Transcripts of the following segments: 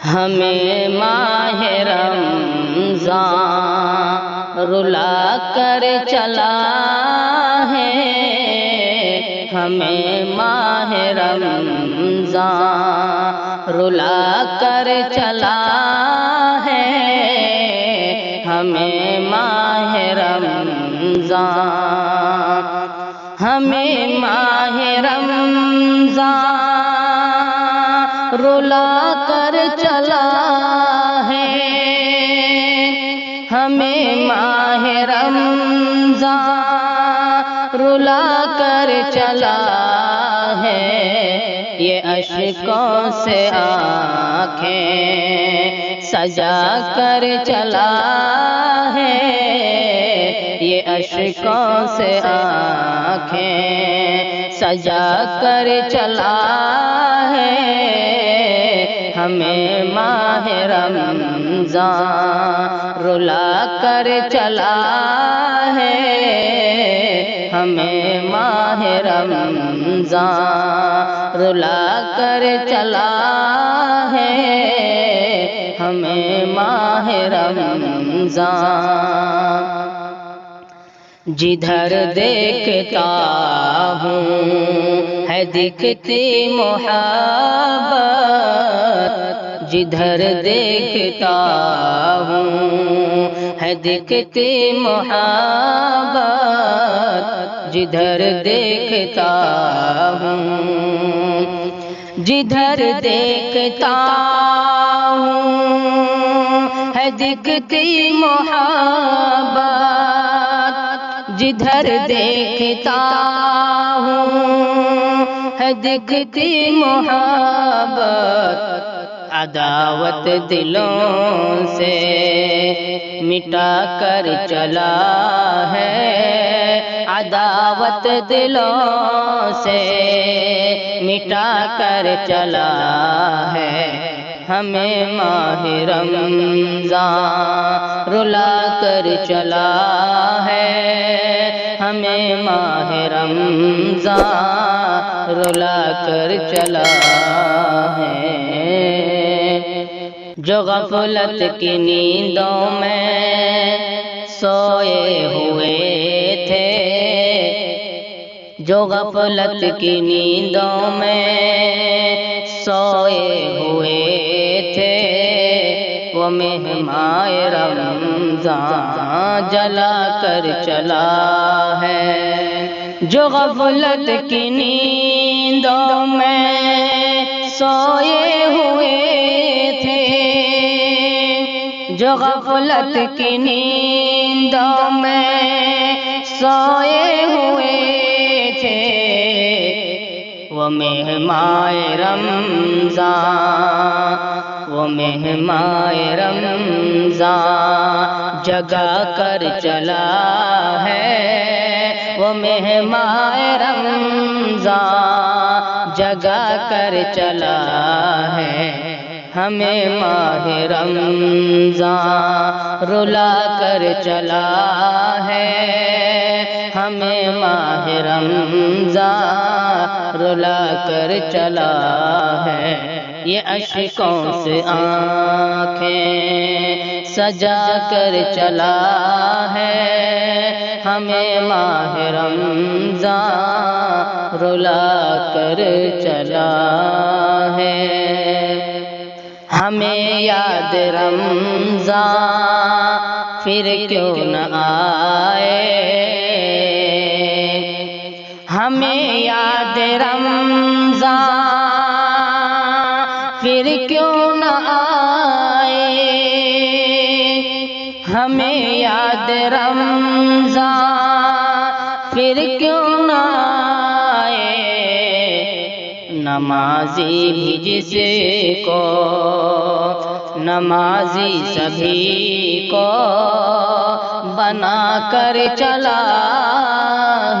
ہمیں ماہ رمضان رلا کر چلا ہے، ہمیں ماہ رمضان رلا کر چلا ہے، ہمیں ماہ رمضان، ہمیں ماہ رمضان رلا کر چلا ہے، ہمیں ماہ رمضان رلا کر چلا ہے، یہ اشکوں سے آنکھیں سجا کر چلا ہے، یہ اشکوں سے آنکھیں سجا کر چلا ہے، ہمیں ماہ رمضان رلا کر چلا ہے، ہمیں ماہ رمضان رلا کر چلا ہے، ہمیں ماہ رمضان، جدھر دیکھتا ہوں ہے دکھتی محبت، جدھر دیکھتا ہوں ہے دکھتی محبت، جدھر دیکھتا ہوں، جدھر دیکھتا ہوں ہے دکھتی محبت، جدھر دیکھتا ہوں ہے دکھتی محبت، عداوت دلوں سے مٹا کر چلا ہے، عداوت دلوں سے مٹا کر چلا ہے، ہمیں ماہ رمضان رلا کر چلا ہے، ہمیں ماہ رمضان رلا کر چلا ہے، جو غفلت کی نیندوں میں سوئے ہوئے تھے، جو غفلت کی نیندوں میں سوئے ہوئے تھے، وہ مہمان رمضان جلا کر چلا ہے، جو غفلت کی نیندوں میں سوئے ہوئے تھے، جو غفلت کی نیندوں میں سوئے ہوئے تھے، وہ مہمان رمضان، وہ مہمان رمضان جگا کر چلا ہے، وہ مہمان رمضان جگا کر چلا ہے، ہمیں ماہ رمضان رلا کر چلا ہے، ہمیں ماہ رمضان رلا کر چلا ہے، یہ اشکوں سے آنکھیں سجا کر چلا ہے، ہمیں ماہ رمضان رلا کر چلا ہے، ہمیں یاد رمضان پھر کیوں نہ آئے، ہمیں یاد رمضان پھر کیوں نہ آئے، ہمیں یاد رمضان پھر کیوں نہ آئے، نمازی بھی جس کو نمازی سبھی کو بنا کر چلا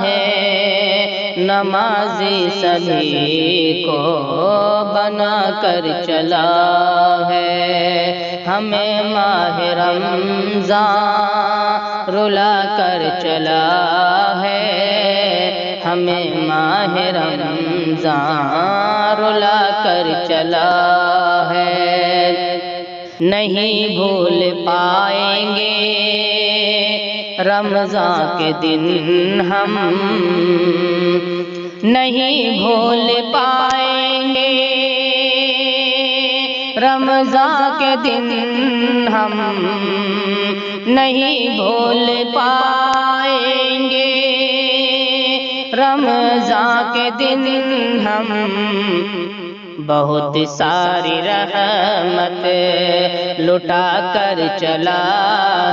ہے، نمازی سبھی کو بنا کر چلا ہے، ہمیں ماہ رمضان رلا کر چلا ہے، ہمیں ماہ رمضان رلا کر چلا ہے۔ نہیں بھول پائیں گے رمضان کے دن ہم، نہیں بھول پائیں گے رمضان کے دن ہم، نہیں بھول پائیں گے رمضان کے دن ہم۔ بہت ساری رحمت لٹا کر چلا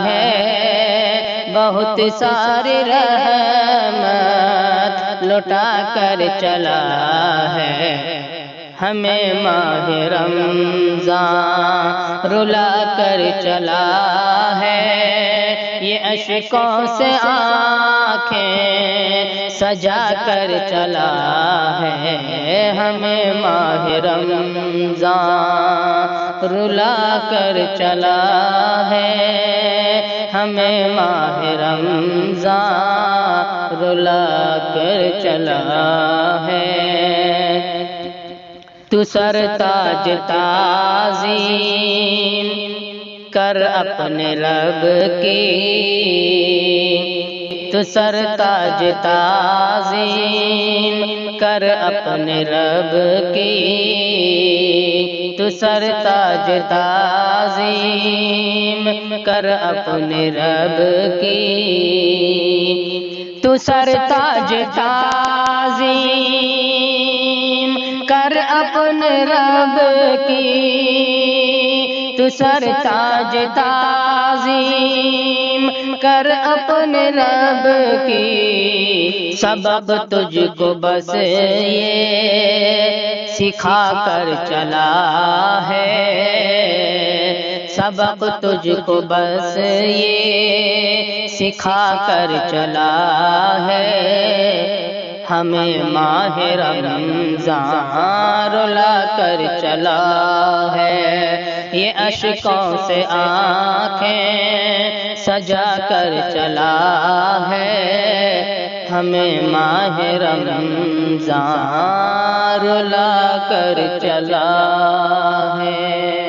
ہے، بہت ساری رحمت لٹا کر چلا ہے، ہمیں ماہ رمضان رلا کر چلا ہے، یہ اشکوں سے آنکھیں سجا کر چلا ہے، ہمیں ماہ رمضان رلا کر چلا ہے، ہمیں ماہ رمضان رلا کر چلا ہے۔ تو سر تاج تعظیم کر اپنے رب کی، تو سر تاج تعظیم کر اپنے رب کی، تو سر تاج تعظیم کر اپنے رب کی، تو سر تاج تعظیم کر اپنے رب کی، تو سر تاج تعظیم کر اپنے رب کی، سبب تجھ کو بس یہ سکھا کر چلا ہے، سبب تجھ کو بس یہ سکھا کر چلا ہے، ہمیں ماہ رمضان رلا کر چلا ہے، یہ اشکوں سے آنکھیں سجا کر چلا ہے، ہمیں ماہ رمضان رلا کر چلا ہے۔